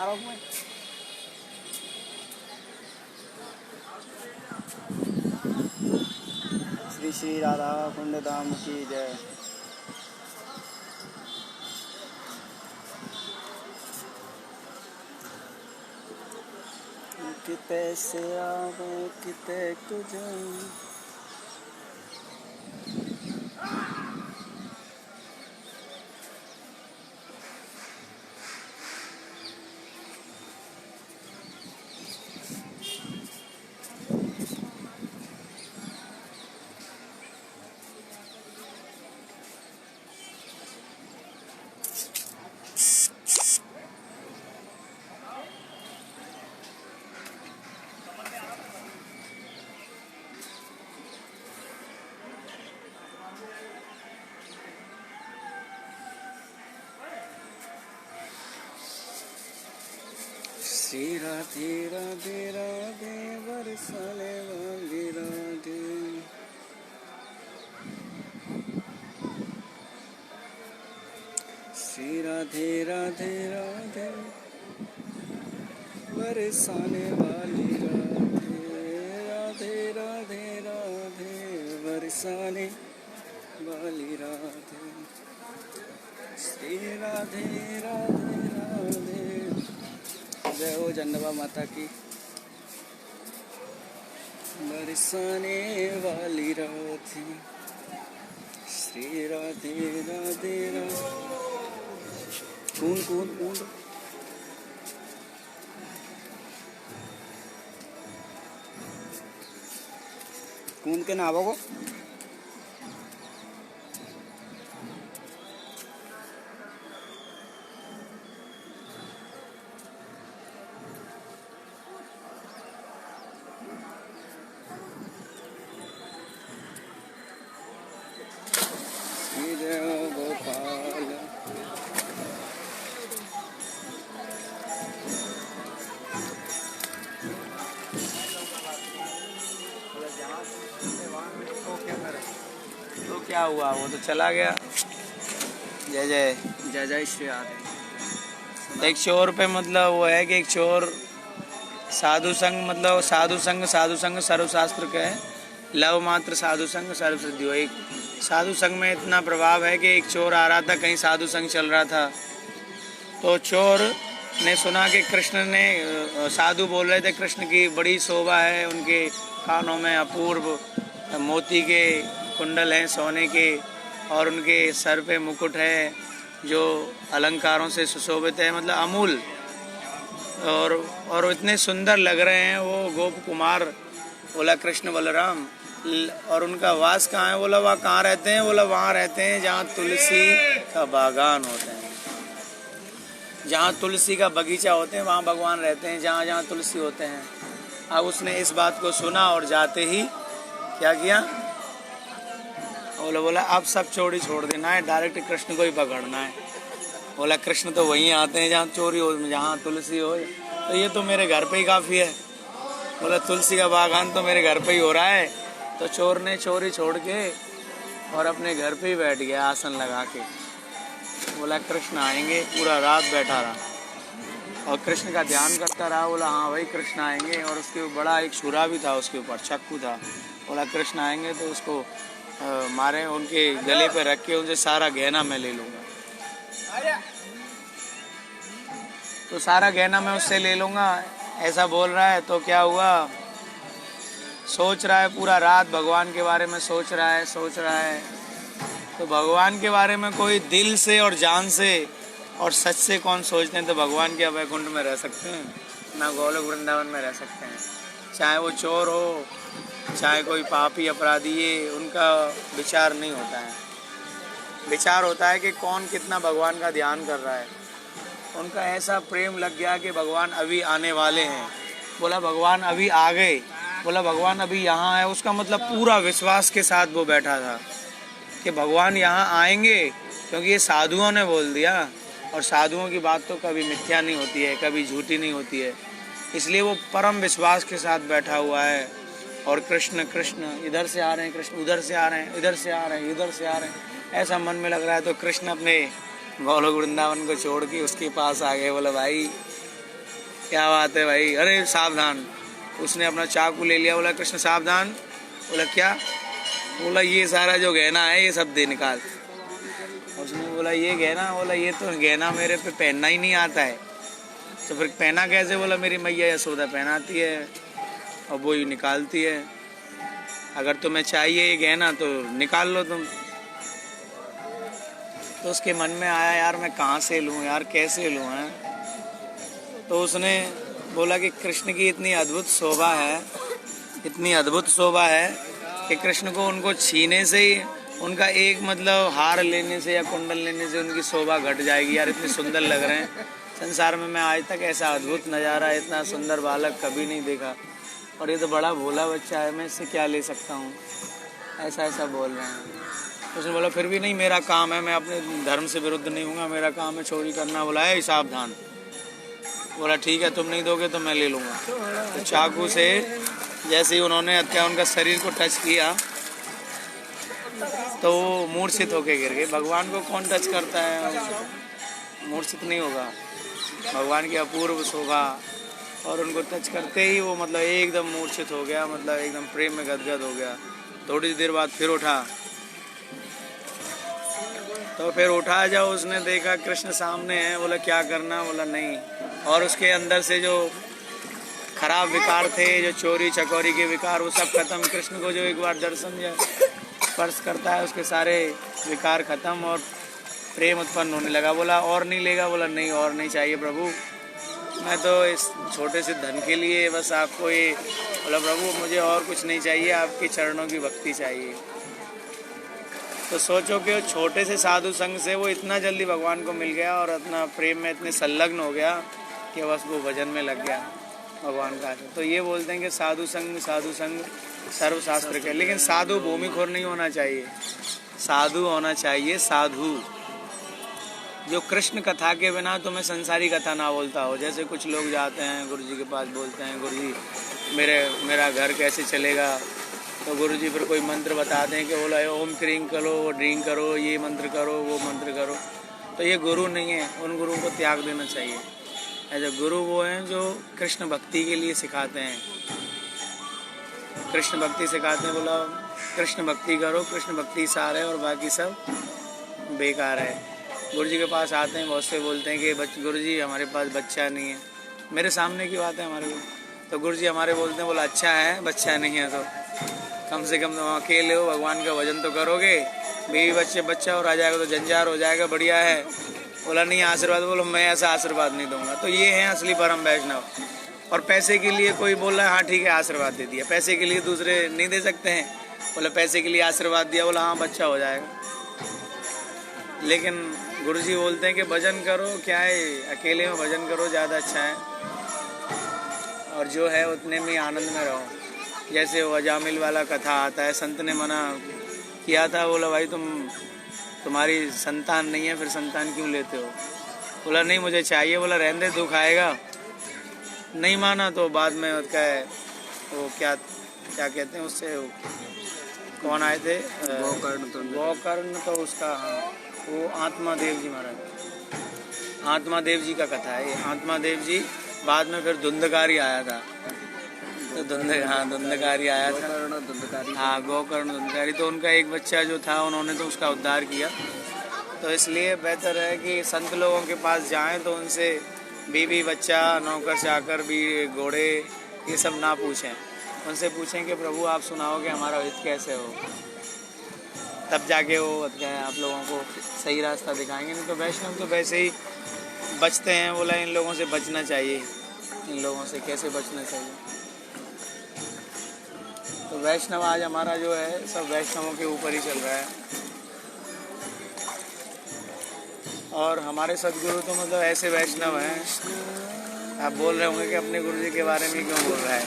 आरोप में। श्री श्री राधा कुंड धाम की जय। किते से आवे किते को जाए। श्री राधे राधे राधे बरसाने वाली राधे। श्री राधे राधे राधे बरसाने वाली राधे। राधे राधे राधे बरसाने वाली राधे। श्री राधे राधे राधे। जय हो चंदवा माता की। बरसाने वाली राधे। श्री राधे राधे राधे। कून कून कून कून के नावों को गोपाल। तो क्या हुआ, वो तो चला गया। जय जय जय जय श्री राधे। एक चोर पे मतलब वो है कि एक चोर साधु संग, मतलब साधु संग सर्वशास्त्र का है। लव मात्र साधु संग सर्व सिद्धि हो। एक साधु संग में इतना प्रभाव है कि एक चोर आ रहा था, कहीं साधु संग चल रहा था, तो चोर ने सुना कि कृष्ण ने, साधु बोल रहे थे कृष्ण की बड़ी शोभा है, उनके कानों में अपूर्व मोती के कुंडल हैं सोने के, और उनके सर पे मुकुट है जो अलंकारों से सुशोभित है, मतलब अमूल, और इतने सुंदर लग रहे हैं वो गोप कुमार। बोला कृष्ण बलराम, और उनका वास कहाँ है? बोला वहाँ कहाँ रहते हैं? बोला वहाँ रहते हैं जहाँ तुलसी का बागान होते हैं, जहाँ तुलसी का बगीचा होते हैं वहाँ भगवान रहते हैं, जहाँ जहाँ तुलसी होते हैं। अब उसने इस बात को सुना और जाते ही क्या किया? बोला अब सब चोरी छोड़ देना है, डायरेक्ट कृष्ण को ही पकड़ना है। बोला कृष्ण तो वहीं आते हैं जहाँ चोरी हो, जहाँ तुलसी हो, तो ये तो मेरे घर पे ही काफ़ी है। बोला तुलसी का बागान तो मेरे घर पे ही हो रहा है। तो चोर ने चोरी छोड़ के और अपने घर पे ही बैठ गया आसन लगा के। बोला कृष्ण आएंगे, पूरा रात बैठा रहा और कृष्ण का ध्यान करता रहा। बोला हाँ भाई कृष्ण आएंगे, और उसके बड़ा एक छुरा भी था, उसके ऊपर चाकू था। बोला कृष्ण आएंगे तो उसको मारे, उनके गले पे रख के उनसे सारा गहना मैं ले लूँगा, तो सारा गहना मैं उससे ले लूँगा, ऐसा बोल रहा है। तो क्या हुआ, सोच रहा है पूरा रात भगवान के बारे में सोच रहा है। तो भगवान के बारे में कोई दिल से और जान से और सच से कौन सोचते हैं, तो भगवान के वैकुंठ में रह सकते हैं, ना गोलोक वृंदावन में रह सकते हैं। चाहे वो चोर हो, चाहे कोई पापी अपराधी, ये उनका विचार नहीं होता है। विचार होता है कि कौन कितना भगवान का ध्यान कर रहा है। उनका ऐसा प्रेम लग गया कि भगवान अभी आने वाले हैं। बोला भगवान अभी आ गए, बोला भगवान अभी यहाँ है। उसका मतलब पूरा विश्वास के साथ वो बैठा था कि भगवान यहाँ आएंगे, क्योंकि ये साधुओं ने बोल दिया, और साधुओं की बात तो कभी मिथ्या नहीं होती है, कभी झूठी नहीं होती है। इसलिए वो परम विश्वास के साथ बैठा हुआ है। और कृष्ण कृष्ण इधर से आ रहे हैं, कृष्ण उधर से आ रहे हैं, इधर से आ रहे हैं, इधर से आ रहे हैं, ऐसा मन में लग रहा है। तो कृष्ण अपने गोलोक वृंदावन को छोड़ के उसके पास आ गए। बोला भाई क्या बात है भाई, अरे सावधान। उसने अपना चाकू ले लिया, बोला कृष्ण सावधान। बोला क्या? बोला ये सारा जो गहना है ये सब दे निकाल। उसने बोला ये गहना? बोला ये तो गहना मेरे पे पहनना ही नहीं आता है। तो फिर पहना कैसे? बोला मेरी मैया यशोदा पहनाती है और वो ही निकालती है। अगर तुम्हें चाहिए ये गहना तो निकाल लो तुम। तो उसके मन में आया यार मैं कहाँ से लूँ यार, कैसे लूँ है। तो उसने बोला कि कृष्ण की इतनी अद्भुत शोभा है, इतनी अद्भुत शोभा है कि कृष्ण को उनको छीने से ही, उनका एक मतलब हार लेने से या कुंडल लेने से उनकी शोभा घट जाएगी। यार इतने सुंदर लग रहे हैं, संसार में मैं आज तक ऐसा अद्भुत नज़ारा, इतना सुंदर बालक कभी नहीं देखा। और ये तो बड़ा भोला बच्चा है, मैं इससे क्या ले सकता हूँ, ऐसा ऐसा बोल रहे हैं। उसने बोला फिर भी नहीं, मेरा काम है, मैं अपने धर्म से विरुद्ध नहीं हूँगा, मेरा काम है चोरी करना। बोला है सावधान। बोला ठीक है, तुम नहीं दोगे तो मैं ले लूँगा। तो चाकू से जैसे ही उन्होंने क्या उनका शरीर को टच किया तो वो मूर्छित होके गिर गए। भगवान को कौन टच करता है, मूर्छित नहीं होगा। भगवान की अपूर्व शोभा, और उनको टच करते ही वो मतलब एकदम मूर्छित हो गया, मतलब एकदम प्रेम में गदगद हो गया। थोड़ी देर बाद फिर उठा, तो फिर उठा जाओ, उसने देखा कृष्ण सामने है। बोला क्या करना? बोला नहीं। और उसके अंदर से जो खराब विकार थे, जो चोरी चकोरी के विकार, वो सब खत्म। कृष्ण को जो एक बार दर्शन या स्पर्श करता है उसके सारे विकार खत्म और प्रेम उत्पन्न होने लगा। बोला और नहीं लेगा? बोला नहीं और नहीं चाहिए प्रभु, मैं तो इस छोटे से धन के लिए बस आपको ये। बोला प्रभु मुझे और कुछ नहीं चाहिए, आपके चरणों की भक्ति चाहिए। तो सोचो कि छोटे से साधु संग से वो इतना जल्दी भगवान को मिल गया और अपना प्रेम में इतने संलग्न हो गया कि बस वो भजन में लग गया भगवान का। तो ये बोलते हैं कि साधु संग सर्वशास्त्र के। लेकिन साधु भूमिखोर नहीं होना चाहिए, साधु होना चाहिए साधु, जो कृष्ण कथा के बिना तुम्हें संसारी कथा ना बोलता हो। जैसे कुछ लोग जाते हैं गुरु जी के पास, बोलते हैं गुरु जी मेरा घर कैसे चलेगा। तो गुरु जी फिर कोई मंत्र बताते हैं कि बोला ओम क्रीं करो, ड्रिंक करो, ये मंत्र करो, वो मंत्र करो। तो ये गुरु नहीं है, उन गुरुओं को त्याग देना चाहिए। ऐसे गुरु वो हैं जो कृष्ण भक्ति के लिए सिखाते हैं, कृष्ण भक्ति सिखाते हैं। बोला कृष्ण भक्ति करो, कृष्ण भक्ति सार है और बाकी सब बेकार है। गुरु जी के पास आते हैं, बहुत से बोलते हैं कि गुरु जी हमारे पास बच्चा नहीं है, मेरे सामने की बात है हमारे को। तो गुरु जी हमारे बोलते हैं, बोला अच्छा है बच्चा नहीं है तो कम से कम तुम अकेले हो, भगवान का भजन तो करोगे, बीवी बच्चे बच्चा और आ जाएगा तो जंजार हो जाएगा, बढ़िया है। बोला नहीं आशीर्वाद। बोलो मैं ऐसा आशीर्वाद नहीं दूंगा। तो ये है असली परम वैष्णव। और पैसे के लिए कोई बोल रहा है हाँ ठीक है आशीर्वाद दे दिया, पैसे के लिए दूसरे नहीं दे सकते हैं। बोला पैसे के लिए आशीर्वाद दिया, बोला हाँ बच्चा हो जाएगा। लेकिन गुरुजी बोलते हैं कि भजन करो, क्या है अकेले में भजन करो, ज़्यादा अच्छा है, और जो है उतने में आनंद में रहो। जैसे वो अजामिल वाला कथा आता है, संत ने मना किया था, बोला भाई तुम्हारी संतान नहीं है, फिर संतान क्यों लेते हो। बोला नहीं मुझे चाहिए। बोला रहने दे, दुख आएगा। नहीं माना तो बाद में उसका वो क्या कहते हैं उससे, कौन आए थे, गोकर्ण तो उसका, हाँ वो आत्मादेव जी महाराज, आत्मादेव जी का कथा है ये। आत्मादेव जी बाद में फिर धुंधकारी आया था, तो धुंधकारी आया था, हाँ गोकर्ण धुंधकारी। तो उनका एक बच्चा जो था उन्होंने तो उसका उद्धार किया। तो इसलिए बेहतर है कि संत लोगों के पास जाएं तो उनसे बीवी बच्चा नौकर चाकर भी घोड़े ये सब ना पूछें, उनसे पूछें कि प्रभु आप सुनाओ कि हमारा हित कैसे हो, तब जाके वो आप लोगों को सही रास्ता दिखाएंगे। नहीं तो वैष्णव तो वैसे ही बचते हैं। बोला इन लोगों से बचना चाहिए, इन लोगों से कैसे बचना चाहिए। तो वैष्णव आज हमारा जो है सब वैष्णवों के ऊपर ही चल रहा है। और हमारे सदगुरु तो मतलब ऐसे वैष्णव हैं, आप बोल रहे होंगे कि अपने गुरु जी के बारे में क्यों बोल रहा है।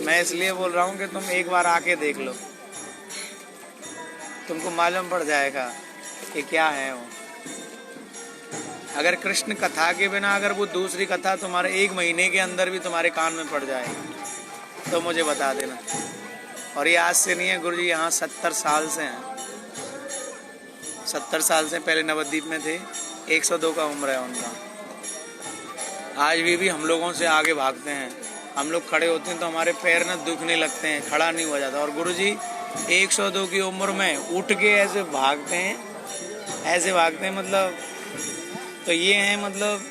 मैं इसलिए बोल रहा हूँ कि तुम एक बार आके देख लो, तुमको मालूम पड़ जाएगा कि क्या है वो। अगर कृष्ण कथा के बिना अगर वो दूसरी कथा तुम्हारे 1 महीने के अंदर भी तुम्हारे कान में पड़ जाए तो मुझे बता देना। और ये आज से नहीं है, गुरु जी यहाँ 70 साल से हैं, 70 साल से। पहले नवद्वीप में थे, 102 का उम्र है उनका। आज भी हम लोगों से आगे भागते हैं। हम लोग खड़े होते हैं तो हमारे पैर न दुखने लगते हैं, खड़ा नहीं हो जाता। और गुरुजी 102 की उम्र में उठ के ऐसे भागते हैं, मतलब तो ये हैं मतलब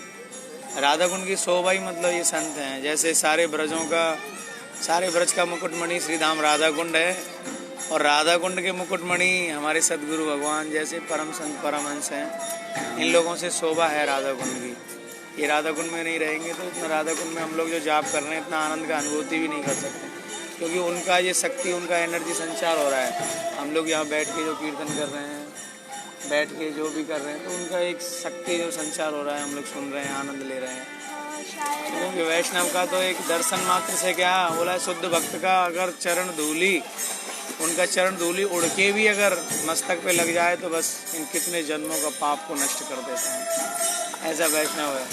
राधा कुंड की शोभा ही मतलब ये संत हैं। जैसे सारे ब्रज का मुकुटमणि श्री धाम राधा कुंड है, और राधा कुंड के मुकुटमणि हमारे सदगुरु भगवान जैसे परम संत परमहंस हैं। इन लोगों से शोभा है राधा कुंड की। ये राधा कुंड में नहीं रहेंगे तो इतना राधा कुंड में हम लोग जो जाप कर रहे हैं इतना आनंद का अनुभूति भी नहीं कर सकते, क्योंकि उनका ये शक्ति, उनका एनर्जी संचार हो रहा है। हम लोग यहाँ बैठ के जो कीर्तन कर रहे हैं, बैठ के जो भी कर रहे हैं, तो उनका एक शक्ति जो संचार हो रहा है, हम लोग सुन रहे हैं, आनंद ले रहे हैं। क्योंकि वैष्णव का तो एक दर्शन मात्र से क्या बोला, शुद्ध भक्त का अगर चरण धूली, उनका चरण धूली उड़ के भी अगर मस्तक पे लग जाए तो बस इन कितने जन्मों का पाप को नष्ट कर देते हैं। ऐसा वैष्णव है।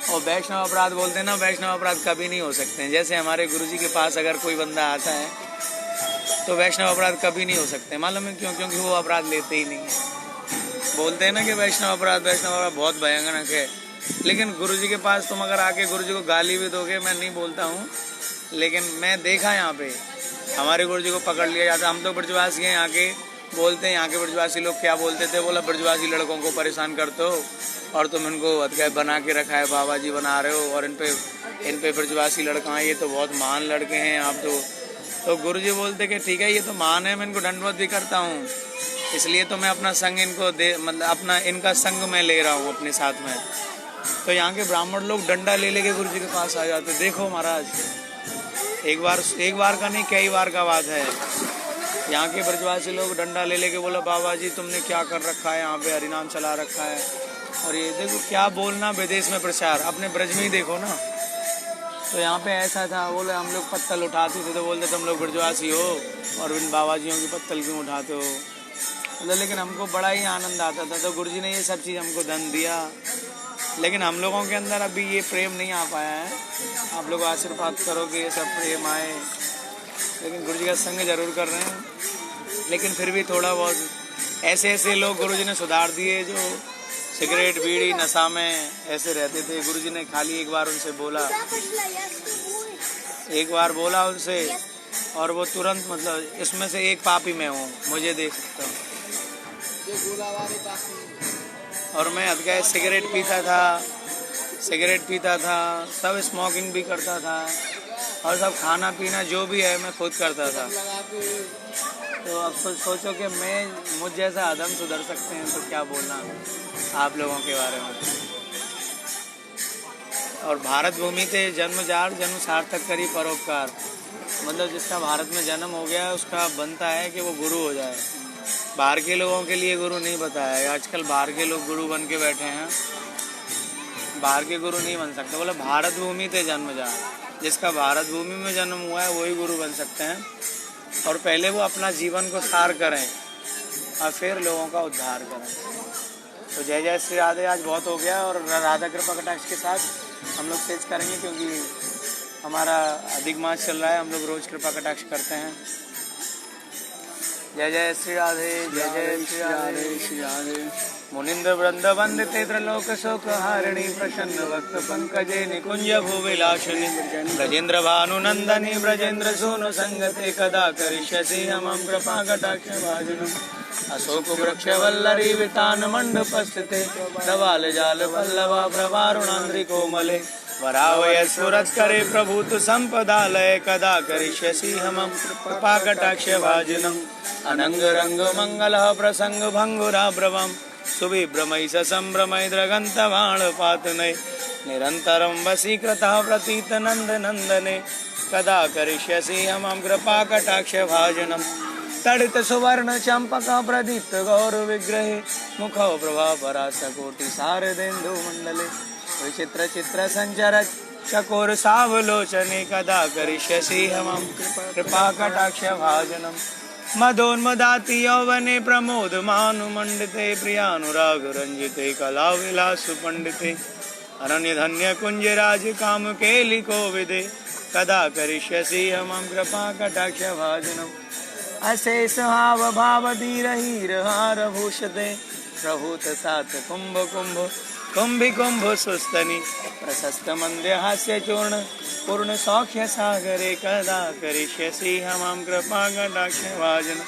और वैष्णव अपराध बोलते हैं ना, वैष्णव अपराध कभी नहीं हो सकते हैं। जैसे हमारे गुरुजी के पास अगर कोई बंदा आता है तो वैष्णव अपराध कभी नहीं हो सकते। मालूम है क्यों? क्योंकि वो अपराध लेते ही नहीं है। बोलते हैं ना कि वैष्णव अपराध बहुत भयंकर है, लेकिन गुरुजी के पास तुम अगर आके गुरुजी को गाली भी दोगे, मैं नहीं बोलता हूँ, लेकिन मैं देखा यहाँ पे हमारे गुरुजी को पकड़ लिया जाता। हम तो ब्रजवासी हैं, यहाँ के बोलते हैं, यहाँ के ब्रजवासी लोग क्या बोलते थे, बोला ब्रजवासी लड़कों को परेशान करते हो और तुम इनको अध्याय बना के रखा है, बाबा जी बना रहे हो, और इन पे ब्रजवासी लड़का है, ये तो बहुत महान लड़के हैं आप तो गुरुजी बोलते कि ठीक है ये तो महान है, मैं इनको दंडवत भी करता हूँ, इसलिए तो मैं अपना संग इनको अपना इनका संग मैं ले रहा हूँ अपने साथ में। तो यहाँ के ब्राह्मण लोग डंडा ले लेके गुरुजी के पास आ जाते। देखो महाराज, एक बार का नहीं, कई बार का बात है। यहाँ के ब्रजवासी लोग डंडा ले लेके बोला, बाबा जी तुमने क्या कर रखा है, यहाँ पे हरिनाम चला रखा है, और ये देखो क्या बोलना विदेश में प्रचार, अपने ब्रज में ही देखो ना। तो यहाँ पे ऐसा था, बोले हम लोग पत्तल उठाते थे तो बोलते तुम लोग ब्रजवासी हो और इन बाबा जियों की पत्तल क्यों उठाते हो, मतलब। लेकिन हमको बड़ा ही आनंद आता था। तो गुरुजी ने ये सब चीज़ हमको धन दिया, लेकिन हम लोगों के अंदर अभी ये प्रेम नहीं आ पाया है। आप लोग आशीर्वाद करो कि ये सब प्रेम आए। लेकिन गुरुजी का संग जरूर कर रहे हैं, लेकिन फिर भी थोड़ा बहुत ऐसे लोग गुरुजी ने सुधार दिए जो सिगरेट बीड़ी नशा में ऐसे रहते थे। गुरुजी ने खाली एक बार उनसे बोला उनसे, और वो तुरंत मतलब इसमें से एक पापी मैं हूँ, मुझे देख सकता हूँ। और मैं अधगैर सिगरेट पीता था, सब स्मोकिंग भी करता था, और सब खाना पीना जो भी है मैं खुद करता था। तो अब सोचो कि मुझ जैसा अधम सुधर सकते हैं तो क्या बोलना आप लोगों के बारे में। और भारत भूमि ते जन्म सार्थक करी परोपकार, मतलब जिसका भारत में जन्म हो गया उसका बनता है कि वो गुरु हो जाए। बाहर के लोगों के लिए गुरु नहीं बताया। आजकल बाहर के लोग गुरु बन के बैठे हैं, बाहर के गुरु नहीं बन सकते। बोला भारत भूमि ते जन्म जा, जिसका भारत भूमि में जन्म हुआ है वही गुरु बन सकते हैं। और पहले वो अपना जीवन को सार करें और फिर लोगों का उद्धार करें। तो जय जय श्री राधे। आज बहुत हो गया, और राधा कृपा कटाक्ष के साथ हम लोग तेज करेंगे, क्योंकि हमारा अधिक मास चल रहा है। हम लोग रोज कृपा कटाक्ष करते हैं। जय जय श्री राधे, जय जय श्री राधे, श्री राधे। मुनिंद्र वृंद वंदिते त्रलोक शोक हारिणी, प्रसन्न भक्त पंकजे निकुंज भुविलासिनी, ब्रजेंद्र भानुनंदनी ब्रजेंद्र सोनु संगते, कदा करिष्यसि मम कृपा कटाक्ष भाजनम्। अशोक वृक्ष वल्लरी वितान मंडपस्थिते, धवाल जाल वल्लभा प्रवारुणान्द्रि कोमले, वरावय सुरत्करे प्रभूत संपदालय, कदा करिष्यसि मम कृपा कटाक्ष भाजनम्। अनंग रंग मंगल प्रसंग भंगुराब्रवम, सुविभ्रमैः संभ्रमैः द्रगन्तवाण पातनैः, निरन्तरं वशीकृतः प्रतीत नंद नंदने, कदा करिष्यसि मम कृपा कटाक्ष भाजनम्। तडित सुवर्ण चंपक प्रदीप्त गौर विग्रहे, मुखौ प्रभा पराशकोटि शारदेन्दु मंडले, विचित्र चित्र संचर चकोर सावलोचने, कदा करिष्यसि मम कृपा कटाक्ष भाजनम्। मदोन्मदाति यौवने प्रमोद मानुमंडिते, प्रियानुराग रंजिते कला विलास पंडिते, अरण्य धन्य कुंजराज काम केलि कोविदे, कदा करिष्यसि मम कृपा कटाक्ष भाजनम्। अशेष भाव धीर हीर हार भूषते, प्रभूत सात कुंभ कुंभ कुंभी कुंभ सुस्तनी प्रशस्त मंद्य हास्य चूर्ण पूर्ण सौख्य सागरे कदा करिष्यसि हमां कृपा कटाक्ष भाजन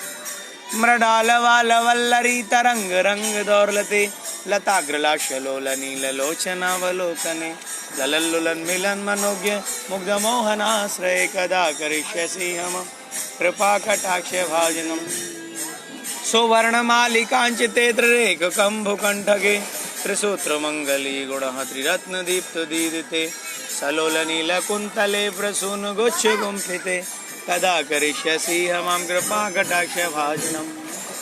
मृडाल वाल वल्लरी तरंग रंग दौर्लते लताग्रलाशलोलनी ललोचनावलोकने ललल्लुलन मिलन मनोज्ञ मुग्ध मोहनाश्रय कदा करिष्यसि हम कृपा कटाक्ष भाजनम सुवर्ण मालिकांचिते त्रिरेख कंभुकंठगे त्रिसूत्र मंगली गुणः त्रिरत्न दीप्त दीदिते सलोल नील कुंतले प्रसून गुच्छ गुंफिते कदा करिष्यसि हमां कृपा कटाक्ष भाजनम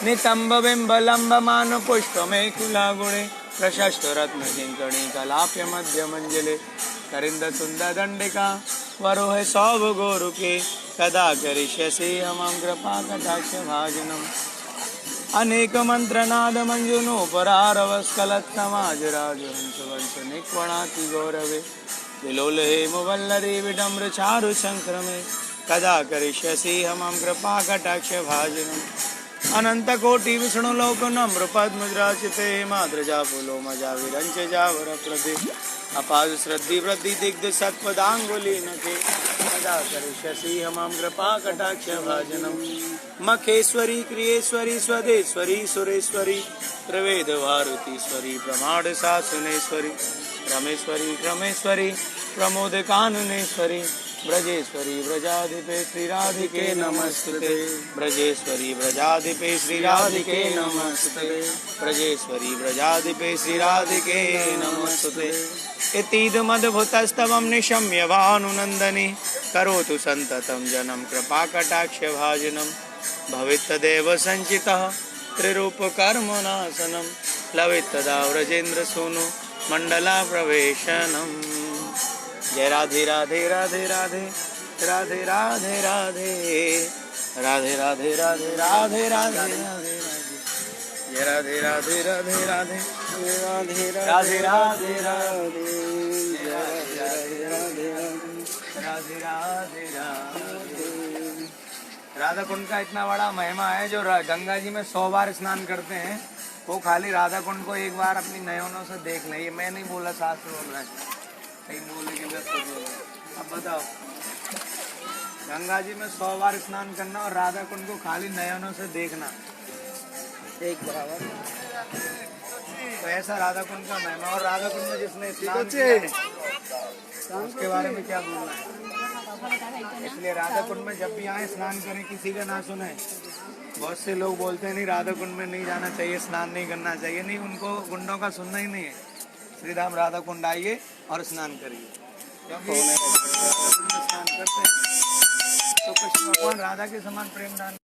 नितंब बिंब लंब मान पुष्प में कुला गुणे प्रशस्त रत्न किंकणी कलाप्य मध्य मंजले करिंद सुंद दंडिका वरोह सौभ गोरुके कदा करिष्यसि हमां कृपा कटाक्ष भाजनम अनेक मंत्रनाद मंजुनो परारवस्कलत समाज राज हंस वंश निक्वणाति गौरवे विलोल हे मुवल्लरी विडम्र चारु संक्रमे कदा करिष्यसि हमां कृपा कटाक्ष भाजनम अनंत कोटि विष्णु लोक नम्र पद्मद्राचिते माद्रजा फूलो मजा विरंच जावर प्रदे अपाज श्रद्धि वृद्धि दिग्ध सत्पदांगुली नखे कदा करिष्यसि हमां कृपा कटाक्ष भाजनम मखेश्वरी क्रियेश्वरी स्वदेश्वरी सुरेश्वरी त्रिवेद भारतीश्वरी प्रमाण शासनेश्वरी रमेश्वरी क्रमेश्वरी प्रमोद काननेश्वरी ब्रजेश्वरी ब्रजाधिपे श्री राधिके नमस्ते ब्रजेश्वरी ब्रजाधिपे श्री राधिके नमस्ते ब्रजेश्वरी ब्रजाधिपे श्री राधिके नमस्ते इतीदमद्भुतस्तवं निशम्य भानुनन्दने करोतु सन्ततं जनं कृपाकटाक्ष भाजनं भवेत्तदेव सञ्चितः त्रिरूपकर्मनाशनं लवेत्तदा व्रजेन्द्र सूनु मण्डला प्रवेशनम् जय राधे राधे राधे राधे राधे राधे राधे राधे राधे राधे राधे राधे राधे जय राधे राधे राधे राधे राधे राधे राधे राधे राधे राधे राधे राधे राधे। राधा कुंड का इतना बड़ा महिमा है जो गंगा जी में 100 बार स्नान करते हैं वो खाली राधा कुंड को एक बार अपनी नयनों से देख लें। ये मैं नहीं बोला, शास्त्र बोल रहा है। अब बताओ, गंगा जी में 100 बार स्नान करना और राधा कुंड को खाली नयनों से देखना एक बराबर। तो ऐसा राधा कुंड का महिमा। और राधा कुंड में जिसने स्नान किया उसके बारे में क्या बोलना है। इसलिए राधा कुंड में जब भी आए स्नान करें, किसी का ना सुने। बहुत से लोग बोलते हैं नहीं राधा कुंड में नहीं जाना चाहिए, स्नान नहीं करना चाहिए। नहीं, उनको गुंडों का सुनना ही नहीं है। श्रीधाम राधा कुंड आइए और स्नान करिए। स्नान करते हैं तो कृष्ण भगवान राधा के समान प्रेम दान